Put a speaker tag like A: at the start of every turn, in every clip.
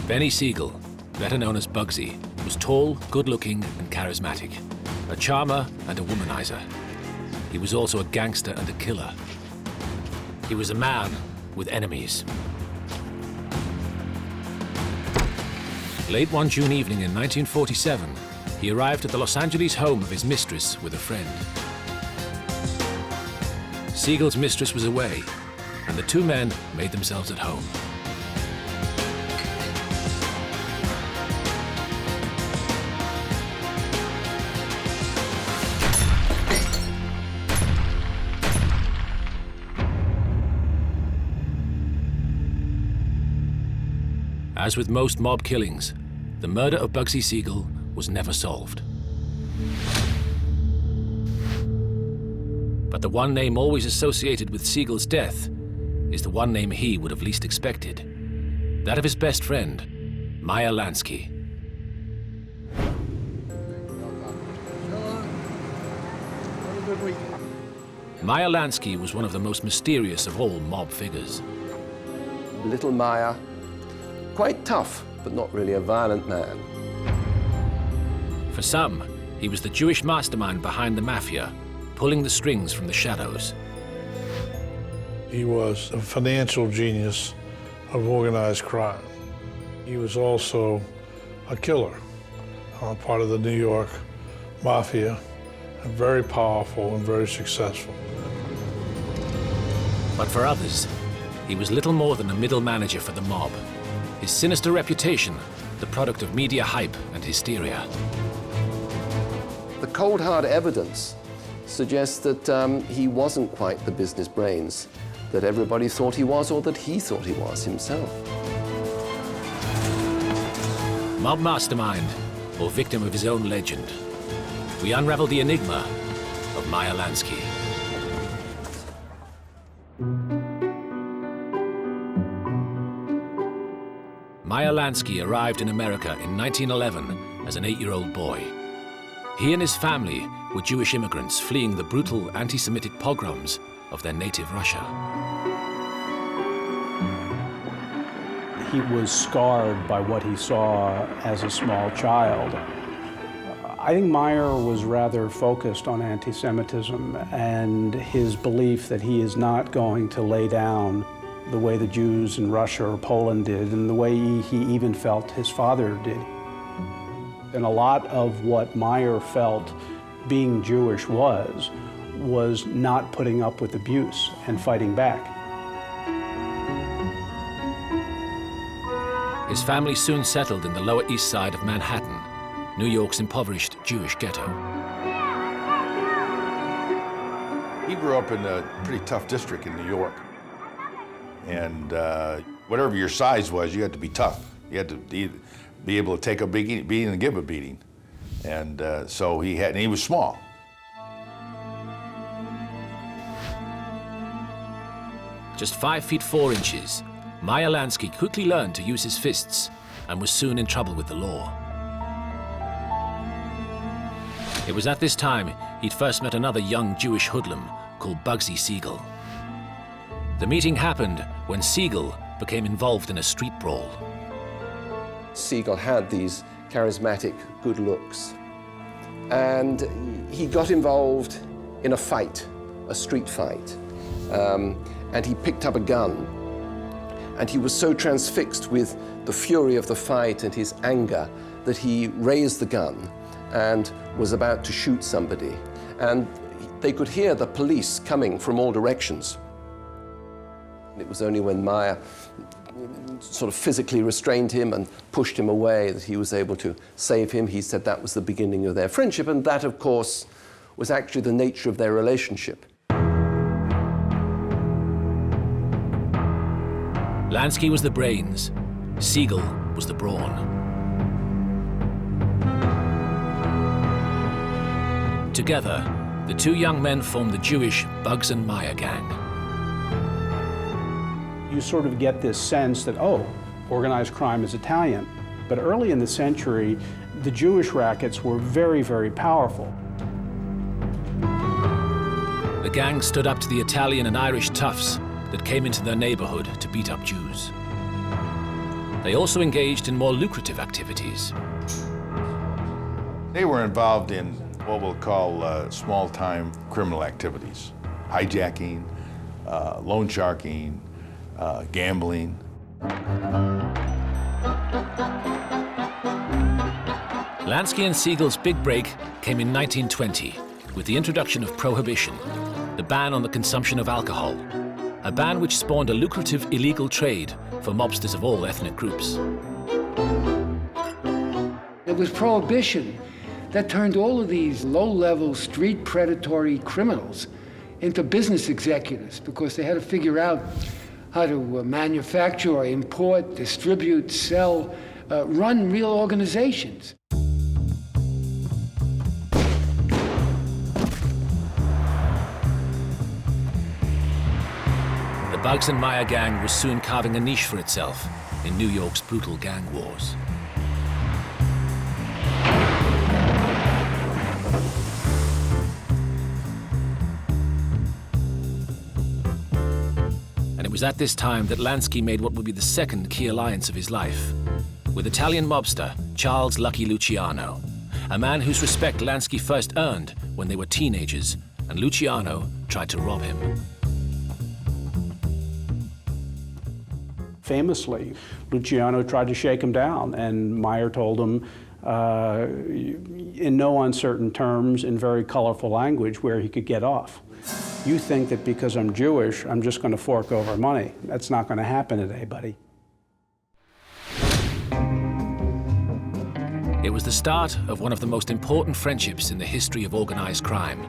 A: Benny Siegel, better known as Bugsy, was tall, good-looking, and charismatic. A charmer and a womanizer. He was also a gangster and a killer. He was a man with enemies. Late one June evening in 1947, he arrived at the Los Angeles home of his mistress with a friend. Siegel's mistress was away, and the two men made themselves at home. As with most mob killings, the murder of Bugsy Siegel was never solved. But the one name always associated with Siegel's death is the one name he would have least expected. That of his best friend, Meyer Lansky. Meyer Lansky was one of the most mysterious of all mob figures.
B: Little Meyer, quite tough, but not really a violent man.
A: For some, he was the Jewish mastermind behind the Mafia, pulling the strings from the shadows.
C: He was a financial genius of organized crime. He was also a killer, part of the New York Mafia, and very powerful and very successful.
A: But for others, he was little more than a middle manager for the mob. His sinister reputation, the product of media hype and hysteria.
B: The cold, hard evidence suggests that he wasn't quite the business brains that everybody thought he was, or that he thought he was himself.
A: Mob mastermind, or victim of his own legend. We unravel the enigma of Meyer Lansky. Meyer Lansky arrived in America in 1911 as an 8-year-old boy. He and his family were Jewish immigrants fleeing the brutal anti-Semitic pogroms of their native Russia.
D: He was scarred by what he saw as a small child. I think Meyer was rather focused on anti-Semitism and his belief that he is not going to lay down the way the Jews in Russia or Poland did, and the way he even felt his father did. And a lot of what Meyer felt being Jewish was not putting up with abuse and fighting back.
A: His family soon settled in the Lower East Side of Manhattan, New York's impoverished Jewish ghetto.
E: He grew up in a pretty tough district in New York. And whatever your size was, you had to be tough. You had to be able to take a beating and give a beating. And so he was small.
A: Just 5 feet 4 inches, Meyer Lansky quickly learned to use his fists and was soon in trouble with the law. It was at this time he'd first met another young Jewish hoodlum called Bugsy Siegel. The meeting happened when Siegel became involved in a street brawl.
B: Siegel had these charismatic good looks, and he got involved in a fight, a street fight, and he picked up a gun, and he was so transfixed with the fury of the fight and his anger that he raised the gun and was about to shoot somebody, and they could hear the police coming from all directions. It was only when Meyer sort of physically restrained him and pushed him away that he was able to save him. He said that was the beginning of their friendship, and that, of course, was actually the nature of their relationship.
A: Lansky was the brains, Siegel was the brawn. Together, the two young men formed the Jewish Bugs and Meyer gang.
D: You sort of get this sense that, oh, organized crime is Italian. But early in the century, the Jewish rackets were very, very powerful.
A: The gang stood up to the Italian and Irish toughs that came into their neighborhood to beat up Jews. They also engaged in more lucrative activities.
E: They were involved in what we'll call small-time criminal activities. Hijacking, loan sharking, gambling.
A: Lansky and Siegel's big break came in 1920 with the introduction of prohibition, the ban on the consumption of alcohol, a ban which spawned a lucrative illegal trade for mobsters of all ethnic groups.
F: It was prohibition that turned all of these low-level street predatory criminals into business executives because they had to figure out how to manufacture, import, distribute, sell, run real organizations.
A: The Bugs and Meyer gang was soon carving a niche for itself in New York's brutal gang wars. And it was at this time that Lansky made what would be the second key alliance of his life, with Italian mobster Charles Lucky Luciano, a man whose respect Lansky first earned when they were teenagers and Luciano tried to rob him.
D: Famously, Luciano tried to shake him down, and Meyer told him in no uncertain terms, in very colorful language, where he could get off. You think that because I'm Jewish, I'm just going to fork over money. That's not going to happen today, buddy.
A: It was the start of one of the most important friendships in the history of organized crime,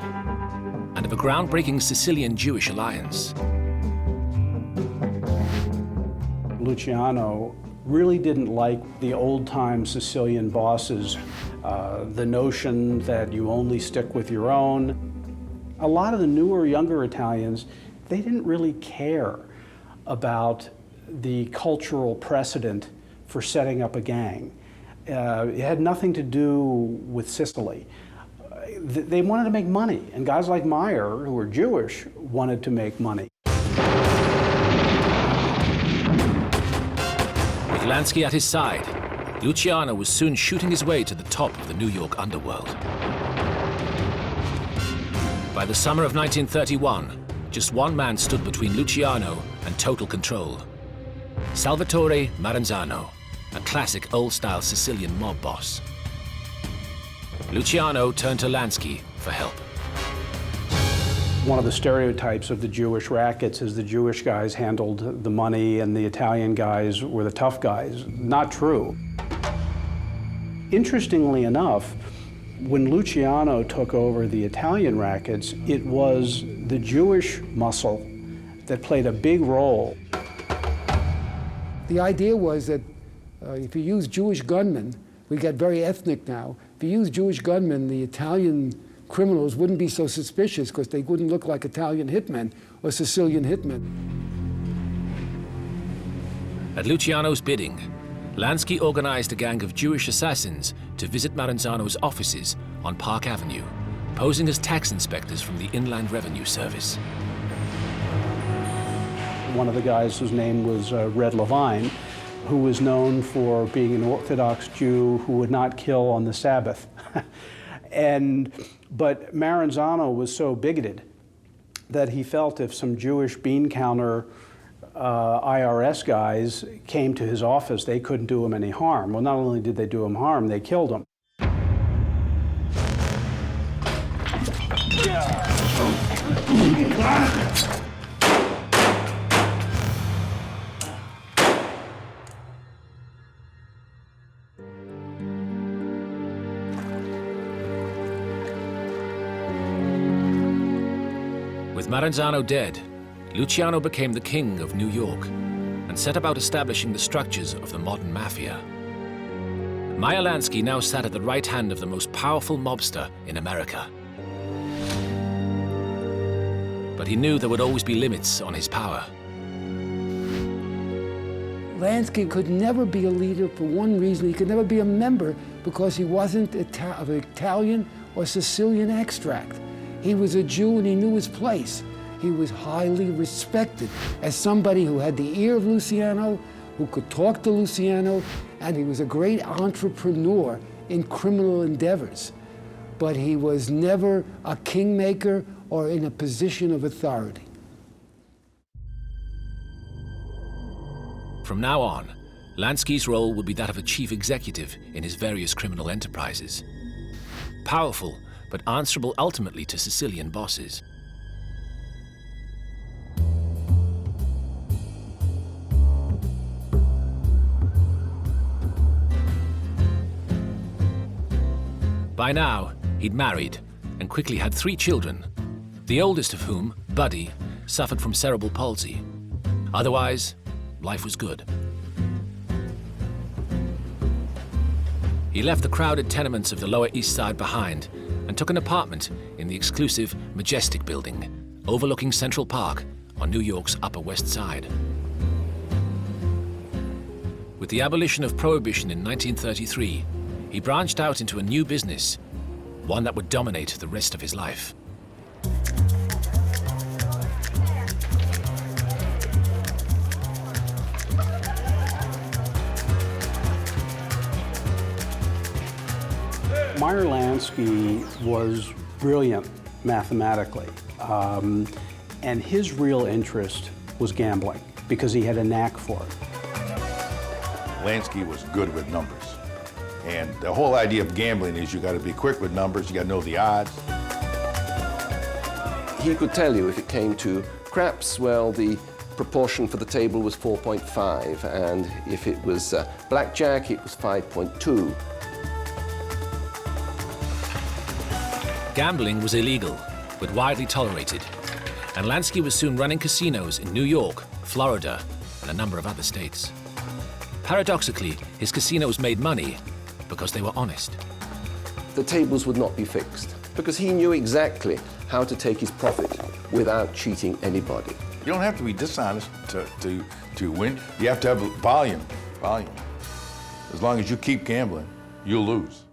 A: and of a groundbreaking Sicilian-Jewish alliance.
D: Luciano really didn't like the old-time Sicilian bosses, the notion that you only stick with your own. A lot of the newer, younger Italians, they didn't really care about the cultural precedent for setting up a gang. It had nothing to do with Sicily. They wanted to make money, and guys like Meyer, who were Jewish, wanted to make money.
A: With Lansky at his side, Luciano was soon shooting his way to the top of the New York underworld. By the summer of 1931, just one man stood between Luciano and total control: Salvatore Maranzano, a classic old-style Sicilian mob boss. Luciano turned to Lansky for help.
D: One of the stereotypes of the Jewish rackets is the Jewish guys handled the money and the Italian guys were the tough guys. Not true. Interestingly enough, when Luciano took over the Italian rackets, it was the Jewish muscle that played a big role.
F: The idea was that if you use Jewish gunmen, we get very ethnic now, if you use Jewish gunmen, the Italian criminals wouldn't be so suspicious because they wouldn't look like Italian hitmen or Sicilian hitmen.
A: At Luciano's bidding, Lansky organized a gang of Jewish assassins to visit Maranzano's offices on Park Avenue, posing as tax inspectors from the Inland Revenue Service.
D: One of the guys whose name was Red Levine, who was known for being an Orthodox Jew who would not kill on the Sabbath. But Maranzano was so bigoted that he felt if some Jewish bean counter IRS guys came to his office, they couldn't do him any harm. Well, not only did they do him harm, they killed him.
A: With Maranzano dead, Luciano became the king of New York and set about establishing the structures of the modern mafia. Meyer Lansky now sat at the right hand of the most powerful mobster in America. But he knew there would always be limits on his power.
F: Lansky could never be a leader for one reason. He could never be a member because he wasn't of Italian or Sicilian extract. He was a Jew and he knew his place. He was highly respected as somebody who had the ear of Luciano, who could talk to Luciano, and he was a great entrepreneur in criminal endeavors. But he was never a kingmaker or in a position of authority.
A: From now on, Lansky's role would be that of a chief executive in his various criminal enterprises. Powerful, but answerable ultimately to Sicilian bosses. By now, he'd married and quickly had 3 children, the oldest of whom, Buddy, suffered from cerebral palsy. Otherwise, life was good. He left the crowded tenements of the Lower East Side behind and took an apartment in the exclusive Majestic building, overlooking Central Park on New York's Upper West Side. With the abolition of prohibition in 1933, he branched out into a new business, one that would dominate the rest of his life.
D: Meyer Lansky was brilliant mathematically, and his real interest was gambling because he had a knack for it.
E: Lansky was good with numbers. And the whole idea of gambling is you got to be quick with numbers, you got to know the odds.
B: He could tell you if it came to craps, well, the proportion for the table was 4.5, and if it was blackjack, it was 5.2.
A: Gambling was illegal, but widely tolerated, and Lansky was soon running casinos in New York, Florida, and a number of other states. Paradoxically, his casinos made money because they were honest.
B: The tables would not be fixed because he knew exactly how to take his profit without cheating anybody.
E: You don't have to be dishonest to win. You have to have volume. As long as you keep gambling, you'll lose.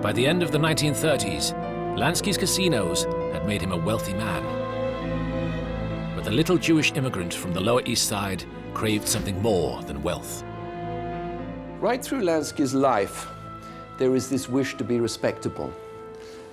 A: By the end of the 1930s, Lansky's casinos had made him a wealthy man. But the little Jewish immigrant from the Lower East Side craved something more than wealth.
B: Right through Lansky's life, there is this wish to be respectable.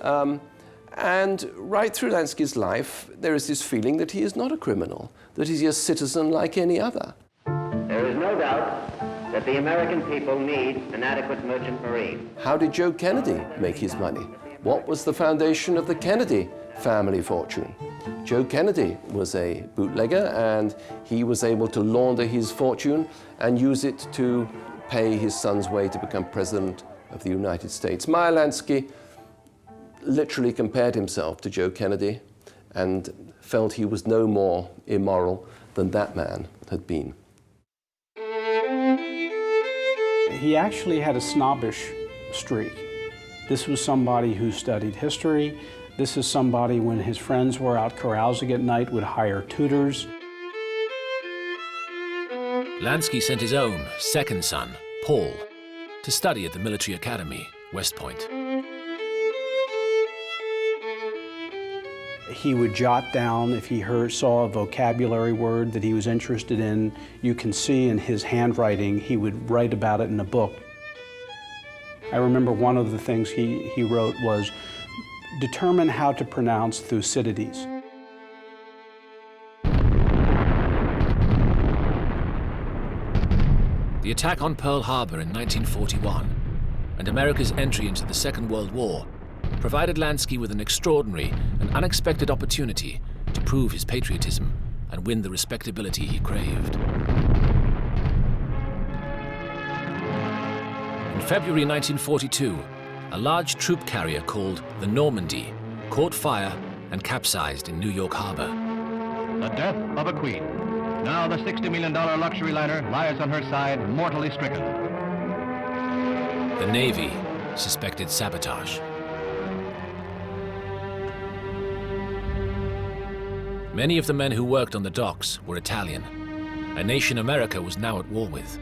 B: And right through Lansky's life, there is this feeling that he is not a criminal, that he's a citizen like any other.
G: There is no doubt that the American people need an adequate merchant marine.
B: How did Joe Kennedy make his money? What was the foundation of the Kennedy family fortune? Joe Kennedy was a bootlegger, and he was able to launder his fortune and use it to pay his son's way to become president of the United States. Meyer Lansky literally compared himself to Joe Kennedy and felt he was no more immoral than that man had been.
D: He actually had a snobbish streak. This was somebody who studied history. This is somebody, when his friends were out carousing at night, would hire tutors.
A: Lansky sent his own second son, Paul, to study at the military academy, West Point.
D: He would jot down if he saw a vocabulary word that he was interested in. You can see in his handwriting, he would write about it in a book. I remember one of the things he wrote was, determine how to pronounce Thucydides.
A: The attack on Pearl Harbor in 1941 and America's entry into the Second World War provided Lansky with an extraordinary and unexpected opportunity to prove his patriotism and win the respectability he craved. In February 1942, a large troop carrier called the Normandy caught fire and capsized in New York Harbor.
H: The death of a queen. Now the $60 million luxury liner lies on her side, mortally stricken.
A: The Navy suspected sabotage. Many of the men who worked on the docks were Italian, a nation America was now at war with.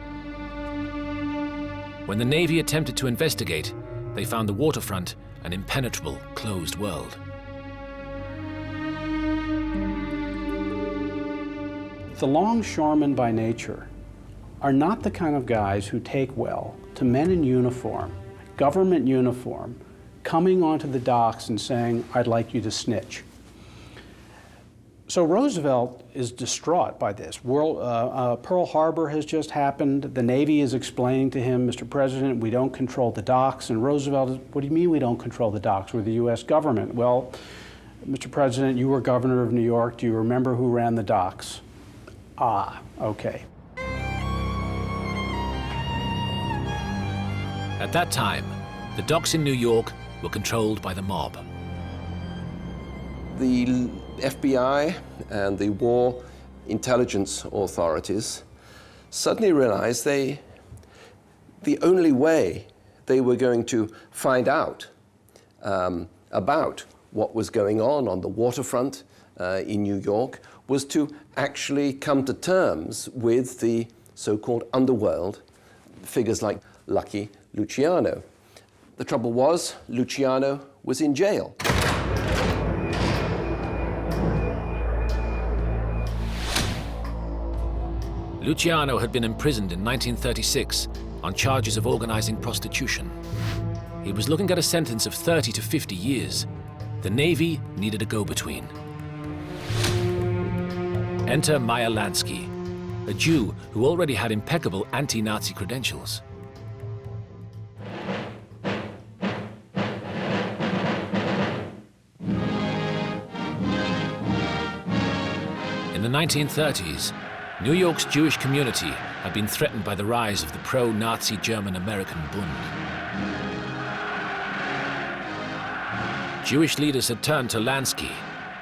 A: When the Navy attempted to investigate, they found the waterfront an impenetrable, closed world.
D: The longshoremen by nature are not the kind of guys who take well to men in uniform, government uniform, coming onto the docks and saying, "I'd like you to snitch." So Roosevelt is distraught by this. Pearl Harbor has just happened. The Navy is explaining to him, "Mr. President, we don't control the docks." And Roosevelt is, "What do you mean we don't control the docks? We're the U.S. government." "Well, Mr. President, you were governor of New York. Do you remember who ran the docks?" "Ah, okay."
A: At that time, the docks in New York were controlled by the mob.
B: The FBI and the war intelligence authorities suddenly realized the only way they were going to find out about what was going on the waterfront in New York was to actually come to terms with the so-called underworld, figures like Lucky Luciano. The trouble was, Luciano was in jail.
A: Luciano had been imprisoned in 1936 on charges of organizing prostitution. He was looking at a sentence of 30 to 50 years. The Navy needed a go-between. Enter Meyer Lansky, a Jew who already had impeccable anti-Nazi credentials. In the 1930s, New York's Jewish community had been threatened by the rise of the pro-Nazi German-American Bund. Jewish leaders had turned to Lansky,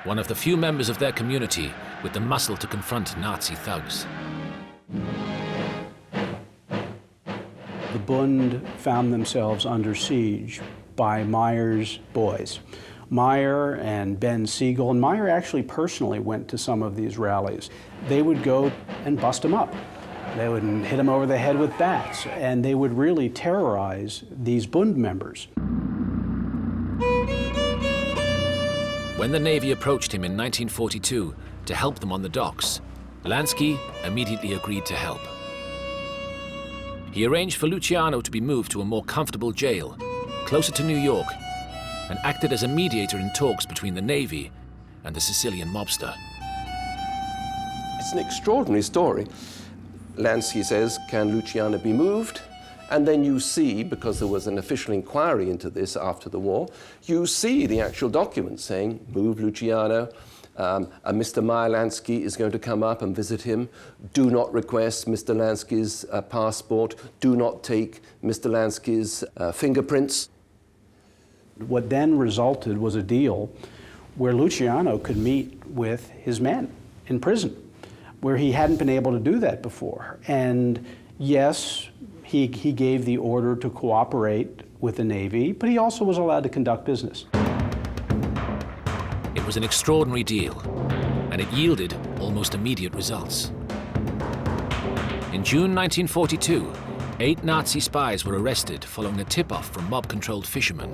A: one of the few members of their community with the muscle to confront Nazi thugs.
D: The Bund found themselves under siege by Meyer's boys. Meyer and Ben Siegel, and Meyer actually personally went to some of these rallies. They would go and bust them up. They would hit them over the head with bats, and they would really terrorize these Bund members.
A: When the Navy approached him in 1942 to help them on the docks, Lansky immediately agreed to help. He arranged for Luciano to be moved to a more comfortable jail, closer to New York, and acted as a mediator in talks between the Navy and the Sicilian mobster.
B: It's an extraordinary story. Lansky says, "Can Luciano be moved?" And then you see, because there was an official inquiry into this after the war, you see the actual document saying, "Move Luciano." Mr. Meyer Lansky is going to come up and visit him. Do not request Mr. Lansky's passport. Do not take Mr. Lansky's fingerprints.
D: What then resulted was a deal where Luciano could meet with his men in prison, where he hadn't been able to do that before. And yes, he gave the order to cooperate with the Navy, but he also was allowed to conduct business.
A: It was an extraordinary deal, and it yielded almost immediate results. In June 1942, 8 Nazi spies were arrested following a tip-off from mob-controlled fishermen,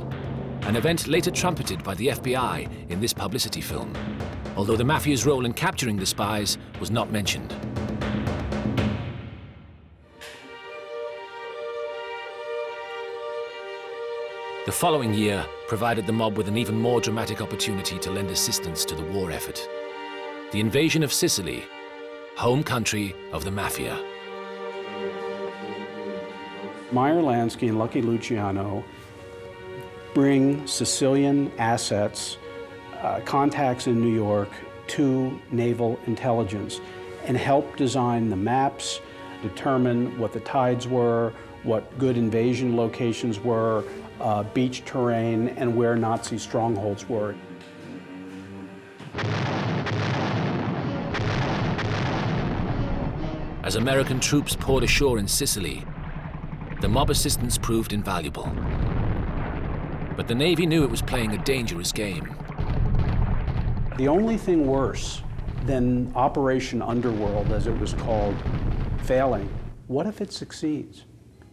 A: an event later trumpeted by the FBI in this publicity film, although the Mafia's role in capturing the spies was not mentioned. The following year provided the mob with an even more dramatic opportunity to lend assistance to the war effort. The invasion of Sicily, home country of the Mafia.
D: Meyer Lansky and Lucky Luciano bring Sicilian assets, contacts in New York, to naval intelligence and help design the maps, determine what the tides were, what good invasion locations were, beach terrain, and where Nazi strongholds were.
A: As American troops poured ashore in Sicily, the mob assistance proved invaluable. But the Navy knew it was playing a dangerous game.
D: The only thing worse than Operation Underworld, as it was called, failing, what if it succeeds?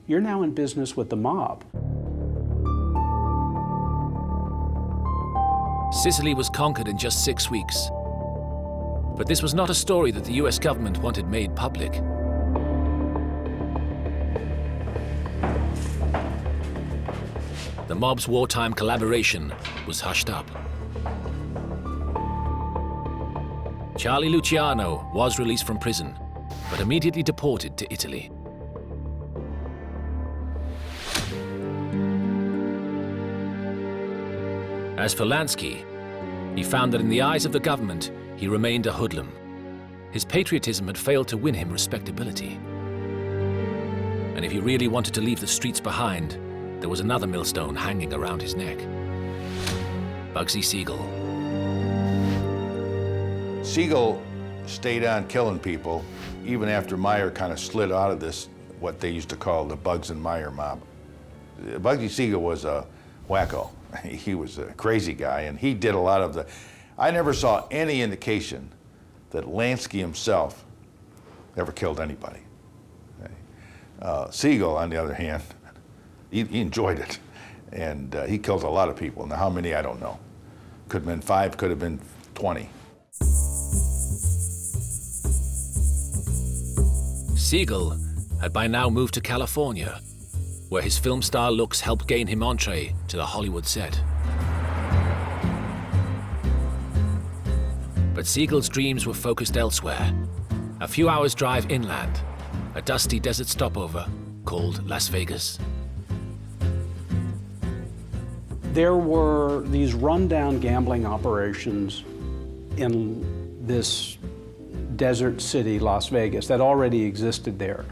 D: You're now in business with the mob.
A: Sicily was conquered in just 6 weeks. But this was not a story that the US government wanted made public. The mob's wartime collaboration was hushed up. Charlie Luciano was released from prison, but immediately deported to Italy. As for Lansky, he found that in the eyes of the government, he remained a hoodlum. His patriotism had failed to win him respectability. And if he really wanted to leave the streets behind, there was another millstone hanging around his neck. Bugsy Siegel.
E: Siegel stayed on killing people even after Meyer kind of slid out of this, what they used to call the Bugs and Meyer mob. Bugsy Siegel was a wacko. He was a crazy guy, and he did a lot of the... I never saw any indication that Lansky himself ever killed anybody. Siegel, on the other hand, he enjoyed it, and he killed a lot of people. Now, how many, I don't know. Could have been 5, could have been 20.
A: Siegel had by now moved to California, where his film star looks helped gain him entree to the Hollywood set. But Siegel's dreams were focused elsewhere. A few hours' drive inland, a dusty desert stopover called Las Vegas.
D: There were these rundown gambling operations in this desert city, Las Vegas, that already existed there.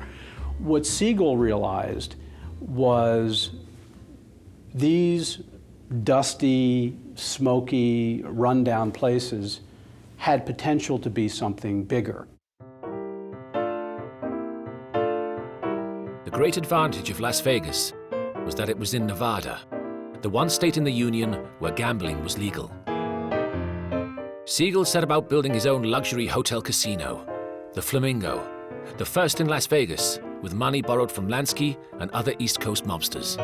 D: What Siegel realized was these dusty, smoky, rundown places had potential to be something bigger.
A: The great advantage of Las Vegas was that it was in Nevada, the one state in the Union where gambling was legal. Siegel set about building his own luxury hotel casino, the Flamingo, the first in Las Vegas, with money borrowed from Lansky and other East Coast mobsters.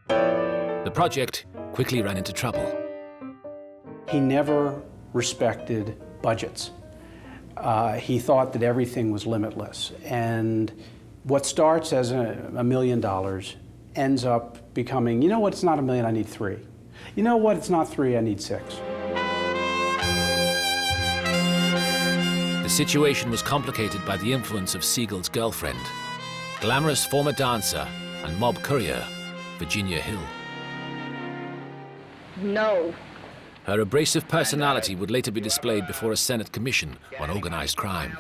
A: The project quickly ran into trouble.
D: He never respected budgets. He thought that everything was limitless. And what starts as $1 million ends up becoming, you know what, it's not $1 million, I need 3. You know what, it's not 3, I need 6.
A: The situation was complicated by the influence of Siegel's girlfriend, glamorous former dancer and mob courier, Virginia Hill.
I: No.
A: Her abrasive personality would later be displayed before a Senate commission on organized crime.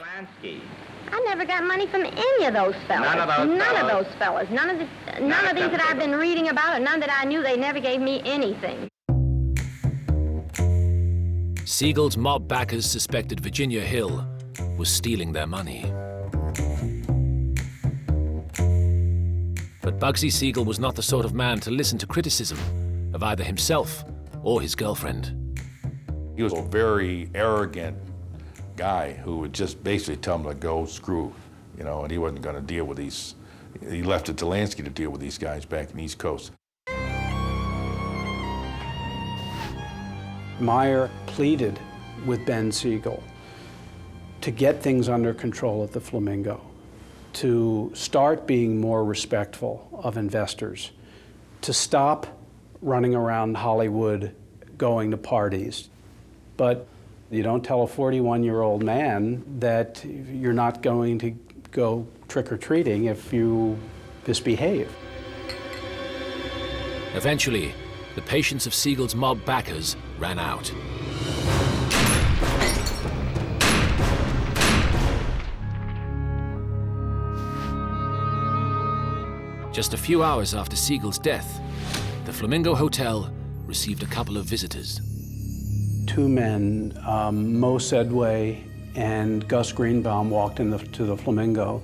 I: I never got money from any of those fellas. None of those fellas. None of these that I've been reading about, and none that I knew. They never gave me anything.
A: Siegel's mob backers suspected Virginia Hill was stealing their money. But Bugsy Siegel was not the sort of man to listen to criticism of either himself or his girlfriend.
E: He was a very arrogant guy who would just basically tell him to go screw, you know, and he wasn't going to deal with these. He left it to Lansky to deal with these guys back in the East Coast.
D: Meyer pleaded with Ben Siegel to get things under control at the Flamingo, to start being more respectful of investors, to stop running around Hollywood going to parties. But you don't tell a 41-year-old man that you're not going to go trick-or-treating if you misbehave.
A: Eventually, the patience of Siegel's mob backers ran out. Just a few hours after Siegel's death, the Flamingo Hotel received a couple of visitors.
D: 2 men, Mo Sedway and Gus Greenbaum, walked into the Flamingo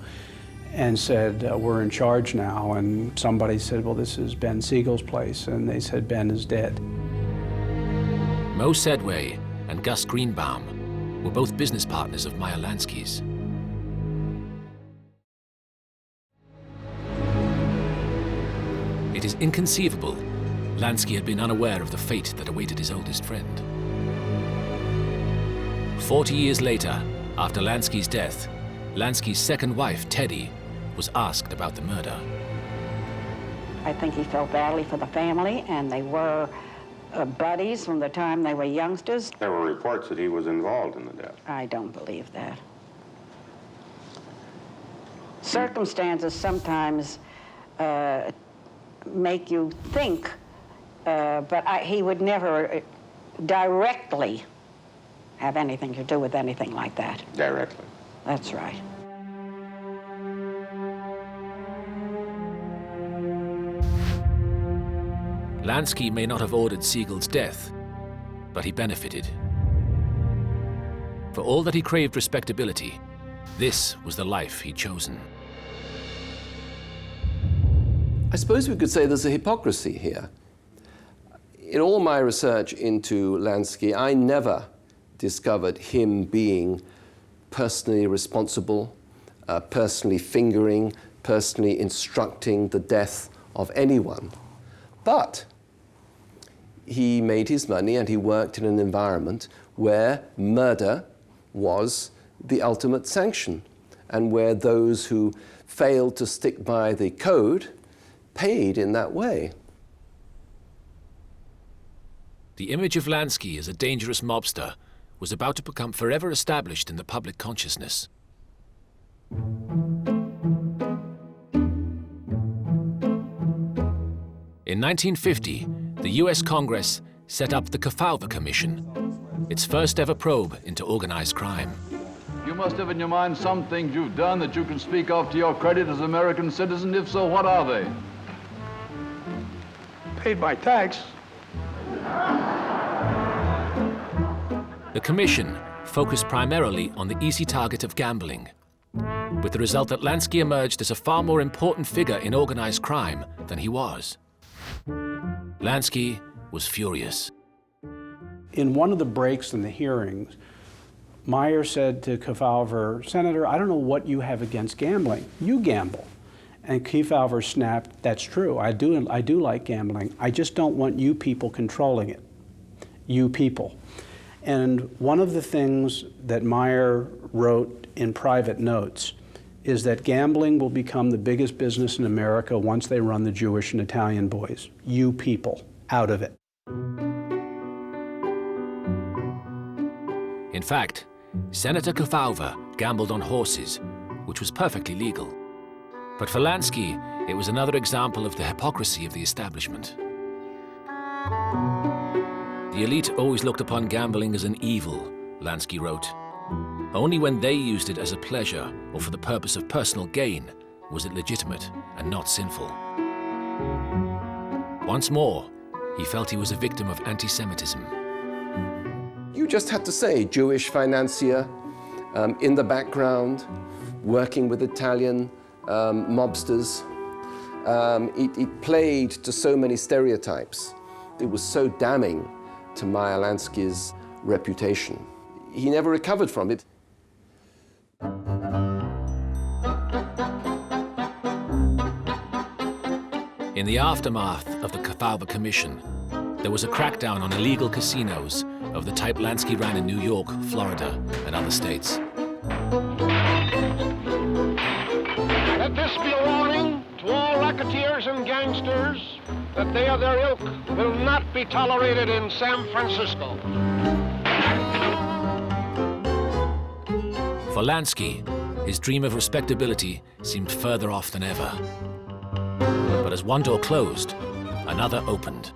D: and said, we're in charge now. And somebody said, well, this is Ben Siegel's place. And they said, Ben is dead.
A: Mo Sedway and Gus Greenbaum were both business partners of Meyer Lansky's. It is inconceivable Lansky had been unaware of the fate that awaited his oldest friend. 40 years later, after Lansky's death, Lansky's second wife, Teddy, was asked about the murder.
J: I think he felt badly for the family, and they were buddies from the time they were youngsters.
K: There were reports that he was involved in the death.
J: I don't believe that. Circumstances sometimes make you think, but he would never directly have anything to do with anything like that.
K: Directly.
J: That's right.
A: Lansky may not have ordered Siegel's death, but he benefited. For all that he craved respectability, this was the life he'd chosen.
B: I suppose we could say there's a hypocrisy here. In all my research into Lansky, I never discovered him being personally responsible, personally fingering, personally instructing the death of anyone. But he made his money and he worked in an environment where murder was the ultimate sanction, and where those who failed to stick by the code paid in that way.
A: The image of Lansky as a dangerous mobster was about to become forever established in the public consciousness. In 1950, the US Congress set up the Kefauver Commission, its first ever probe into organized crime.
L: You must have in your mind some things you've done that you can speak of to your credit as an American citizen. If so, what are they?
M: Paid my tax.
A: The commission focused primarily on the easy target of gambling, with the result that Lansky emerged as a far more important figure in organized crime than he was. Lansky was furious.
D: In one of the breaks in the hearings, Meyer said to Kefauver, "Senator, I don't know what you have against gambling. You gamble." And Kefauver snapped, "That's true. I do like gambling. I just don't want you people controlling it. You people." And one of the things that Meyer wrote in private notes is that gambling will become the biggest business in America once they run the Jewish and Italian boys. You people, out of it.
A: In fact, Senator Kefauver gambled on horses, which was perfectly legal. But for Lansky, it was another example of the hypocrisy of the establishment. The elite always looked upon gambling as an evil, Lansky wrote. Only when they used it as a pleasure or for the purpose of personal gain was it legitimate and not sinful. Once more, he felt he was a victim of anti-Semitism.
B: You just had to say Jewish financier in the background, working with Italian mobsters. It played to so many stereotypes. It was so damning to Meyer Lansky's reputation. He never recovered from it.
A: In the aftermath of the Kefauver Commission, there was a crackdown on illegal casinos of the type Lansky ran in New York, Florida, and other states.
N: Let this be a warning to all racketeers and gangsters that they of their ilk will not be tolerated in San Francisco.
A: For Lansky, his dream of respectability seemed further off than ever. But as one door closed, another opened.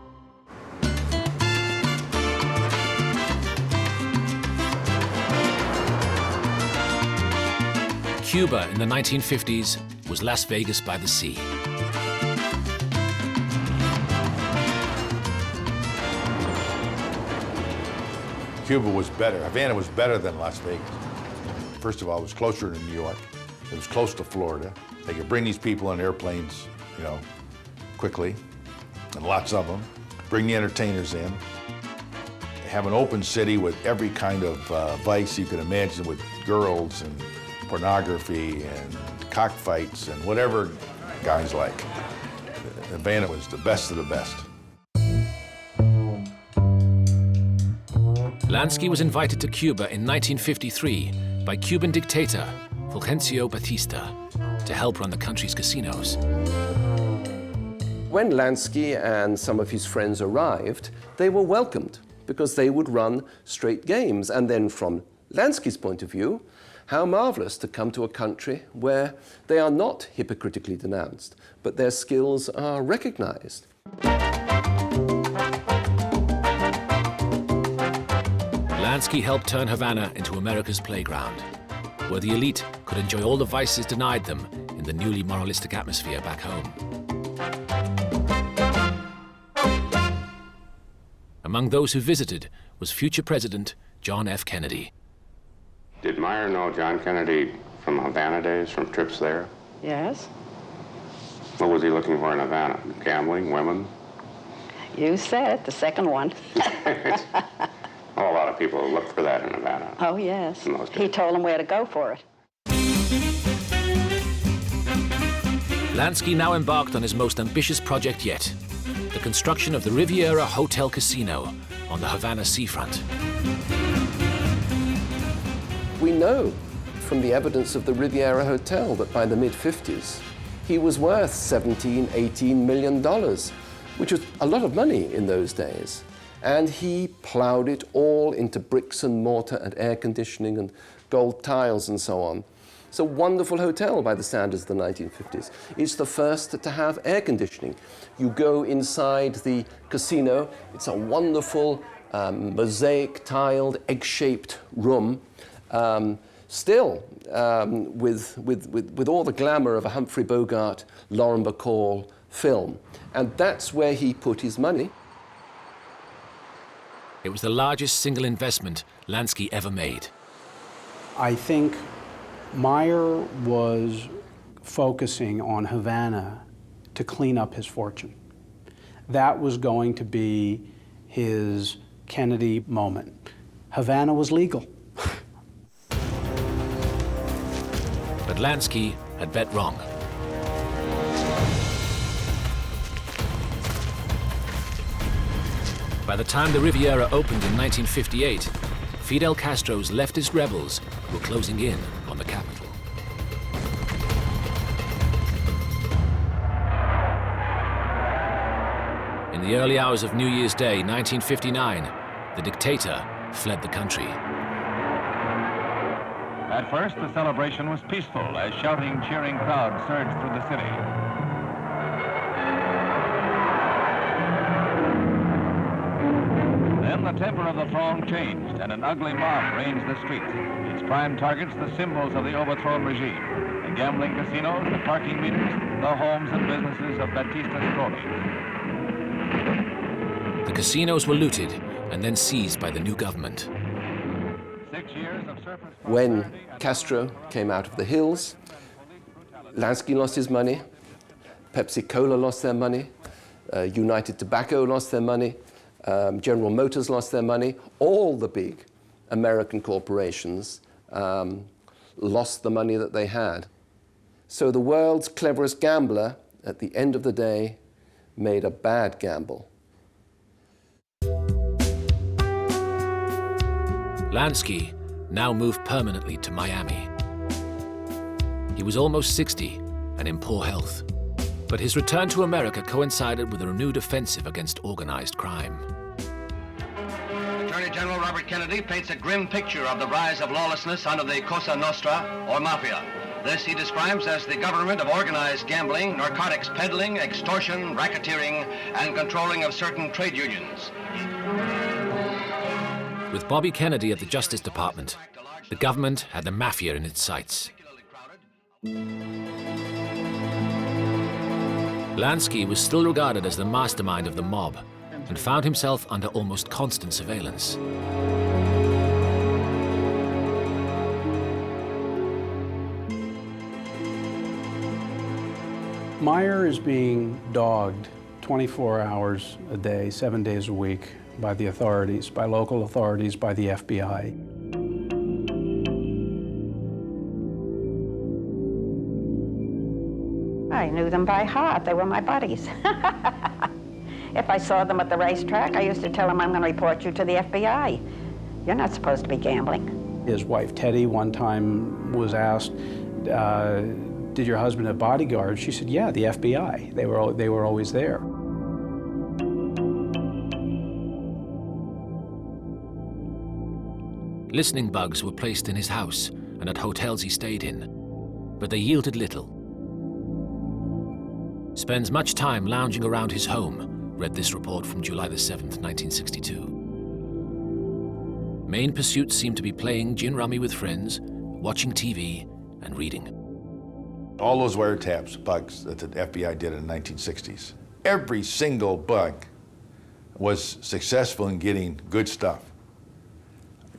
A: Cuba in the 1950s was Las Vegas by the sea.
E: Cuba was better. Havana was better than Las Vegas. First of all, it was closer to New York. It was close to Florida. They could bring these people on airplanes, you know, quickly, and lots of them. Bring the entertainers in. Have an open city with every kind of vice you could imagine, with girls and pornography and cockfights and whatever guys like. Havana was the best of the best.
A: Lansky was invited to Cuba in 1953 by Cuban dictator Fulgencio Batista to help run the country's casinos.
B: When Lansky and some of his friends arrived, they were welcomed because they would run straight games. And then from Lansky's point of view, how marvelous to come to a country where they are not hypocritically denounced, but their skills are recognized.
A: Lansky helped turn Havana into America's playground, where the elite could enjoy all the vices denied them in the newly moralistic atmosphere back home. Among those who visited was future President John F. Kennedy.
K: Did Meyer know John Kennedy from Havana days, from trips there?
J: Yes.
K: What was he looking for in Havana? Gambling, women?
J: You said it, the second one.
K: Oh, a lot of people look for that in Havana.
J: Oh, yes. He told them where to go for it.
A: Lansky now embarked on his most ambitious project yet, the construction of the Riviera Hotel Casino on the Havana seafront.
B: We know from the evidence of the Riviera Hotel that by the mid-50s, he was worth $17, $18 million, which was a lot of money in those days. And he plowed it all into bricks and mortar and air conditioning and gold tiles and so on. It's a wonderful hotel by the standards of the 1950s. It's the first to have air conditioning. You go inside the casino, it's a wonderful mosaic tiled, egg-shaped room, still with all the glamour of a Humphrey Bogart, Lauren Bacall film. And that's where he put his money.
A: It was the largest single investment Lansky ever made.
D: I think Meyer was focusing on Havana to clean up his fortune. That was going to be his Kennedy moment. Havana was legal.
A: But Lansky had bet wrong. By the time the Riviera opened in 1958, Fidel Castro's leftist rebels were closing in on the capital. In the early hours of New Year's Day, 1959, the dictator fled the country.
H: At first, the celebration was peaceful as shouting, cheering crowds surged through the city. Then the temper of the throng changed, and an ugly mob ranged the streets. Its prime targets, the symbols of the overthrown regime: the gambling casinos, the parking meters, the homes and businesses of Batista's cronies.
A: The casinos were looted and then seized by the new government.
H: 6 years of surface
B: When Castro came out of the hills, Lansky lost his money, Pepsi Cola lost their money, United Tobacco lost their money, General Motors lost their money. All the big American corporations lost the money that they had. So the world's cleverest gambler, at the end of the day, made a bad gamble.
A: Lansky now moved permanently to Miami. He was almost 60 and in poor health, but his return to America coincided with a renewed offensive against organized crime.
H: Attorney General Robert Kennedy paints a grim picture of the rise of lawlessness under the Cosa Nostra, or Mafia. This he describes as the government of organized gambling, narcotics peddling, extortion, racketeering, and controlling of certain trade unions.
A: With Bobby Kennedy at the Justice Department, the government had the Mafia in its sights. Lansky was still regarded as the mastermind of the mob and found himself under almost constant surveillance.
D: Meyer is being dogged 24 hours a day, 7 days a week by the authorities, by local authorities, by the FBI.
J: I knew them by heart. They were my buddies. If I saw them at the racetrack, I used to tell them, I'm going to report you to the FBI. You're not supposed to be gambling.
D: His wife, Teddy, one time was asked, did your husband have bodyguards? She said, yeah, the FBI. They were always there.
A: Listening bugs were placed in his house and at hotels he stayed in, but they yielded little. Spends much time lounging around his home, read this report from July the 7th, 1962. Main pursuits seem to be playing gin rummy with friends, watching TV, and reading.
E: All those wiretaps, bugs that the FBI did in the 1960s, every single bug was successful in getting good stuff,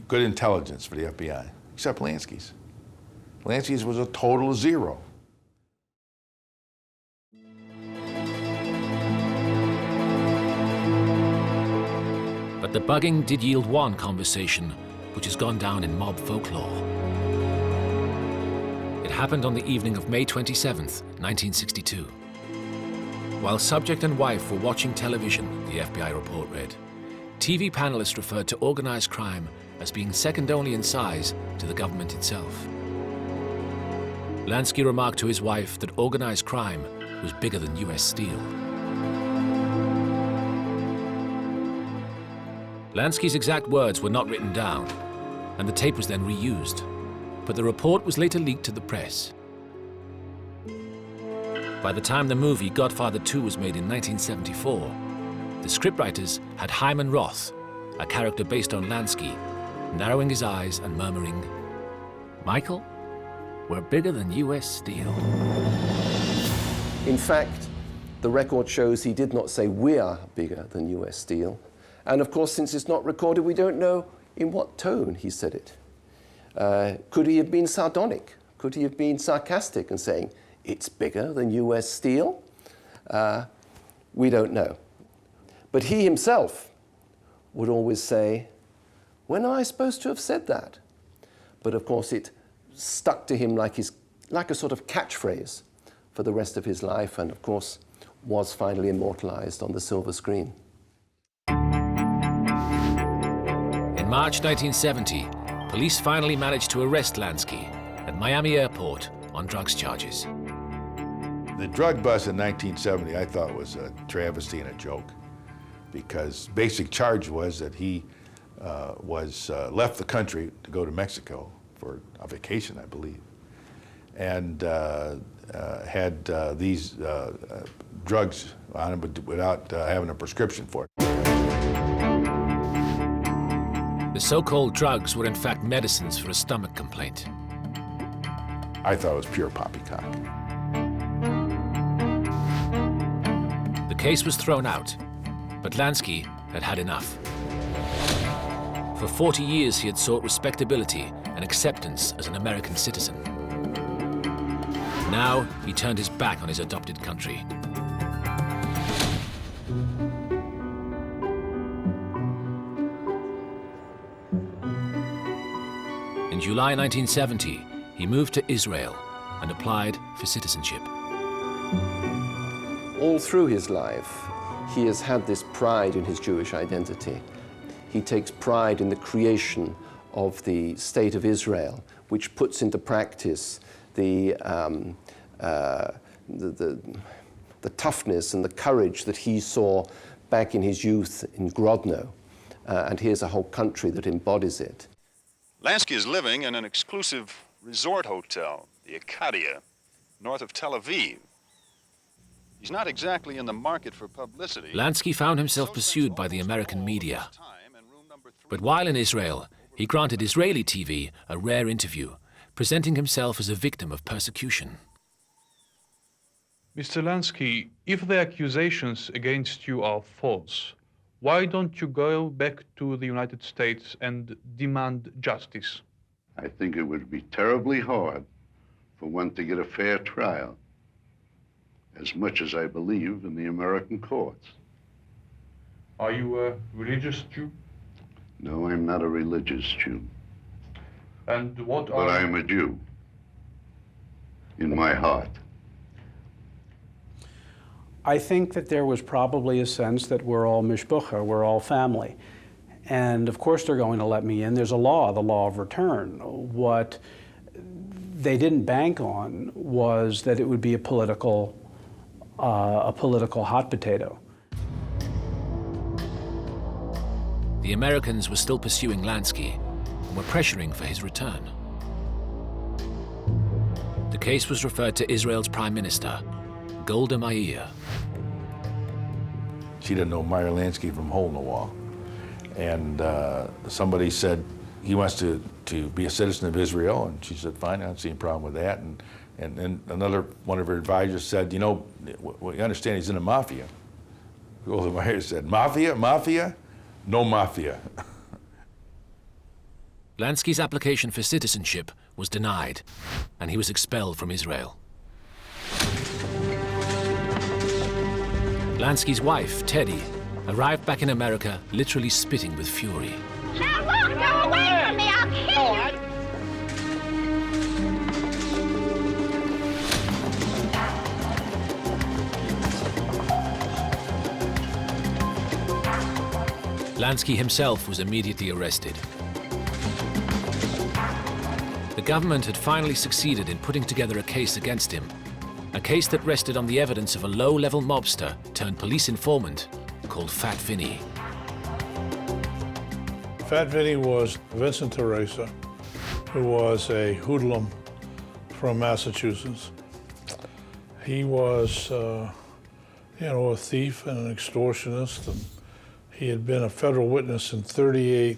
E: good intelligence for the FBI, except Lansky's. Lansky's was a total zero.
A: But the bugging did yield one conversation, which has gone down in mob folklore. It happened on the evening of May 27th, 1962. While subject and wife were watching television, the FBI report read, TV panelists referred to organized crime as being second only in size to the government itself. Lansky remarked to his wife that organized crime was bigger than US Steel. Lansky's exact words were not written down, and the tape was then reused, but the report was later leaked to the press. By the time the movie Godfather 2 was made in 1974, the scriptwriters had Hyman Roth, a character based on Lansky, narrowing his eyes and murmuring, "Michael, we're bigger than US Steel."
B: In fact, the record shows he did not say we're bigger than US Steel. And of course, since it's not recorded, we don't know in what tone he said it. Could he have been sardonic? Could he have been sarcastic and saying, it's bigger than US Steel? We don't know. But he himself would always say, when am I supposed to have said that? But of course, it stuck to him like a sort of catchphrase for the rest of his life, and of course, was finally immortalized on the silver screen.
A: In March 1970, police finally managed to arrest Lansky at Miami Airport on drugs charges.
E: The drug bust in 1970, I thought, was a travesty and a joke, because basic charge was that he left the country to go to Mexico for a vacation, I believe, and had these drugs on him without having a prescription for it.
A: The so-called drugs were in fact medicines for a stomach complaint.
E: I thought it was pure poppycock.
A: The case was thrown out, but Lansky had had enough. For 40 years, he had sought respectability and acceptance as an American citizen. Now, he turned his back on his adopted country. In July 1970, he moved to Israel and applied for citizenship.
B: All through his life, he has had this pride in his Jewish identity. He takes pride in the creation of the State of Israel, which puts into practice the toughness and the courage that he saw back in his youth in Grodno. And here's a whole country that embodies it.
M: Lansky is living in an exclusive resort hotel, the Acadia, north of Tel Aviv. He's not exactly in the market for publicity.
A: Lansky found himself pursued by the American media. But while in Israel, he granted Israeli TV a rare interview, presenting himself as a victim of persecution.
O: Mr. Lansky, if the accusations against you are false, why don't you go back to the United States and demand justice?
P: I think it would be terribly hard for one to get a fair trial, as much as I believe in the American courts.
O: Are you a religious Jew?
P: No, I'm not a religious Jew.
O: And what
P: But I'm a Jew in my heart.
D: I think that there was probably a sense that we're all mishpucha, we're all family. And of course they're going to let me in. There's a law, the law of return. What they didn't bank on was that it would be a political hot potato.
A: The Americans were still pursuing Lansky and were pressuring for his return. The case was referred to Israel's Prime Minister, Golda Meir.
E: She didn't know Meyer Lansky from hole in the wall. And somebody said he wants to be a citizen of Israel, and she said, fine, I don't see any problem with that. And then another one of her advisors said, you know, we understand he's in the Mafia. Golda Meir said, Mafia? Mafia? No Mafia.
A: Lansky's application for citizenship was denied, and he was expelled from Israel. Lansky's wife, Teddy, arrived back in America literally spitting with fury.
I: Now look, go away from me, I'll kill you!
A: Lansky himself was immediately arrested. The government had finally succeeded in putting together a case against him, a case that rested on the evidence of a low-level mobster turned police informant called Fat Vinny.
C: Fat Vinny was Vincent Teresa, who was a hoodlum from Massachusetts. He was, a thief and an extortionist, and he had been a federal witness in 38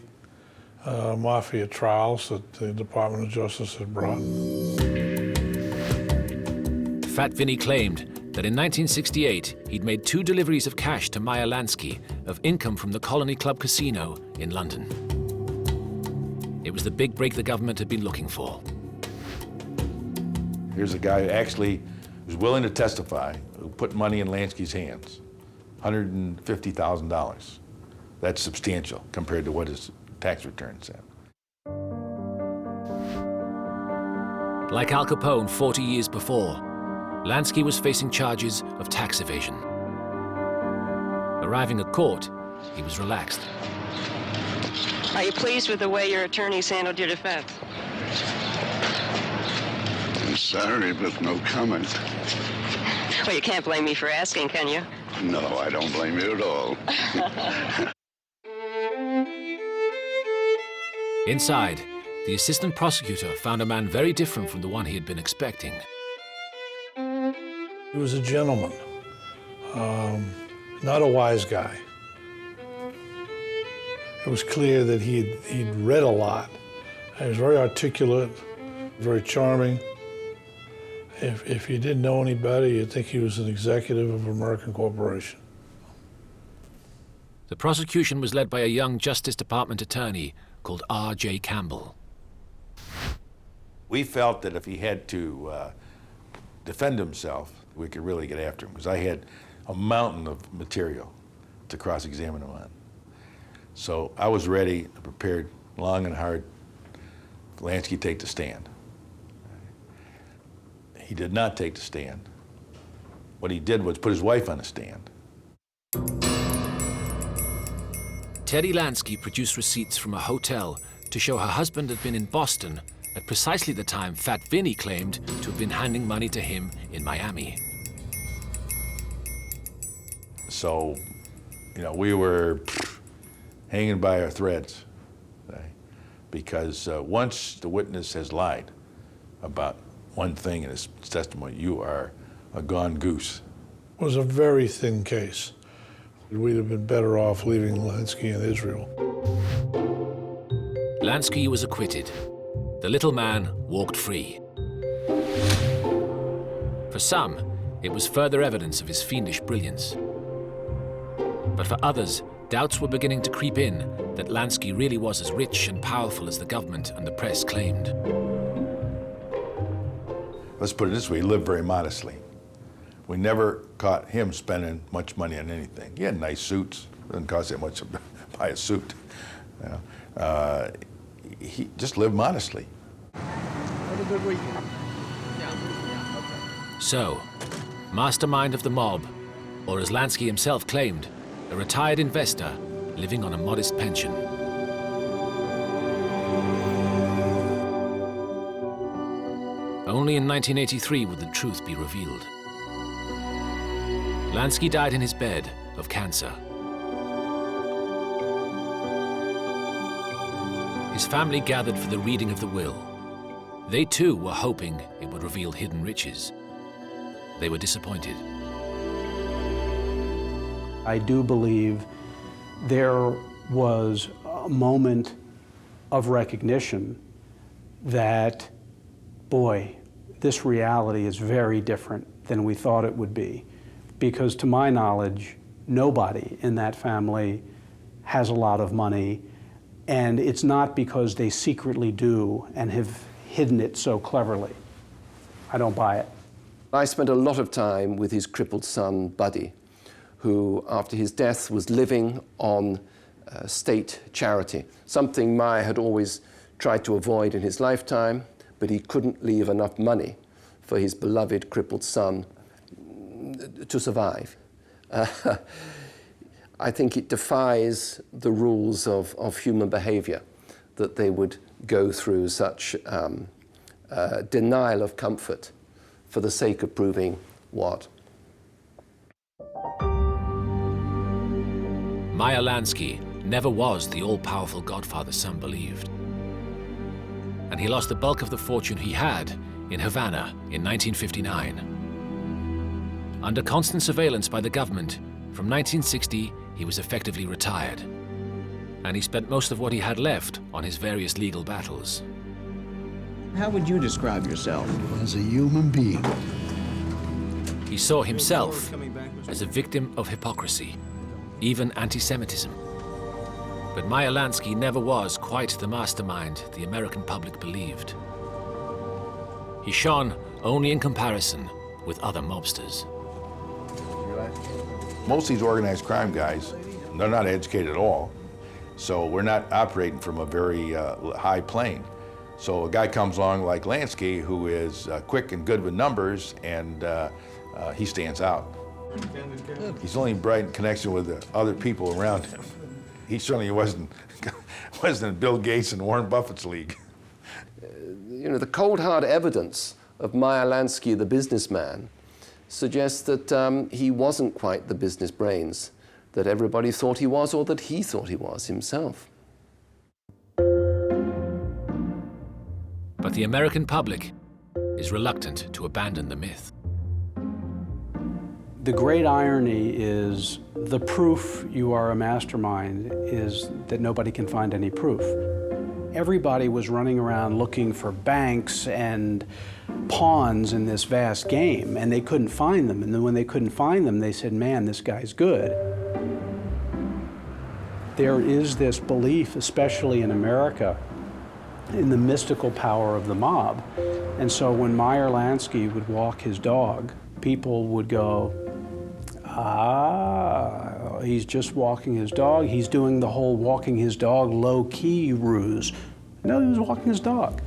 C: Mafia trials that the Department of Justice had brought.
A: Fat Vinny claimed that in 1968 he'd made 2 deliveries of cash to Meyer Lansky of income from the Colony Club Casino in London. It was the big break the government had been looking for.
E: Here's a guy who actually was willing to testify, who put money in Lansky's hands, $150,000. That's substantial compared to what his tax return said.
A: Like Al Capone 40 years before, Lansky was facing charges of tax evasion. Arriving at court, he was relaxed.
Q: Are you pleased with the way your attorneys handled your defense?
P: I'm sorry, but no comment.
Q: Well, you can't blame me for asking, can you?
P: No, I don't blame you at all.
A: Inside, the assistant prosecutor found a man very different from the one he had been expecting.
C: He was a gentleman, not a wise guy. It was clear that he'd read a lot. He was very articulate, very charming. If you didn't know any better, you'd think he was an executive of an American corporation.
A: The prosecution was led by a young Justice Department attorney called R.J. Campbell.
E: We felt that if he had to defend himself, we could really get after him, because I had a mountain of material to cross-examine him on. So I was ready, prepared long and hard for Lansky to take the stand. He did not take the stand. What he did was put his wife on the stand.
A: Teddy Lansky produced receipts from a hotel to show her husband had been in Boston at precisely the time Fat Vinny claimed to have been handing money to him in Miami.
E: So, we were hanging by our threads, right? Because once the witness has lied about one thing in his testimony, you are a gone goose.
C: It was a very thin case. We'd have been better off leaving Lansky in Israel.
A: Lansky was acquitted. The little man walked free. For some, it was further evidence of his fiendish brilliance. But for others, doubts were beginning to creep in that Lansky really was as rich and powerful as the government and the press claimed.
E: Let's put it this way, he lived very modestly. We never caught him spending much money on anything. He had nice suits. It doesn't cost that much to buy a suit. He just lived modestly.
R: Have a good weekend.
A: So, mastermind of the mob, or as Lansky himself claimed, a retired investor living on a modest pension. Only in 1983 would the truth be revealed. Lansky died in his bed of cancer. His family gathered for the reading of the will. They too were hoping it would reveal hidden riches. They were disappointed.
D: I do believe there was a moment of recognition that, boy, this reality is very different than we thought it would be. Because to my knowledge, nobody in that family has a lot of money, and it's not because they secretly do and have hidden it so cleverly. I don't buy it.
B: I spent a lot of time with his crippled son, Buddy, who, after his death, was living on state charity, something Meyer had always tried to avoid in his lifetime, but he couldn't leave enough money for his beloved crippled son to survive. I think it defies the rules of human behavior that they would go through such denial of comfort for the sake of proving what?
A: Meyer Lansky never was the all-powerful godfather some believed. And he lost the bulk of the fortune he had in Havana in 1959. Under constant surveillance by the government, from 1960, he was effectively retired. And he spent most of what he had left on his various legal battles.
R: How would you describe yourself? As a human being.
A: He saw himself as a victim of hypocrisy, even anti-Semitism. But Meyer Lansky never was quite the mastermind the American public believed. He shone only in comparison with other mobsters.
E: Most of these organized crime guys, they're not educated at all. So we're not operating from a very high plane. So a guy comes along like Lansky, who is quick and good with numbers, and he stands out. He's only bright in connection with the other people around him. He certainly wasn't in Bill Gates and Warren Buffett's league.
B: You know, the cold hard evidence of Meyer Lansky, the businessman, suggests that he wasn't quite the business brains that everybody thought he was, or that he thought he was himself.
A: But the American public is reluctant to abandon the myth.
D: The great irony is the proof you are a mastermind is that nobody can find any proof. Everybody was running around looking for banks and pawns in this vast game, and they couldn't find them. And then when they couldn't find them, they said, man, this guy's good. There is this belief, especially in America, in the mystical power of the mob. And so when Meyer Lansky would walk his dog, people would go, ah, he's just walking his dog. He's doing the whole walking his dog low-key ruse. No, he was walking his dog.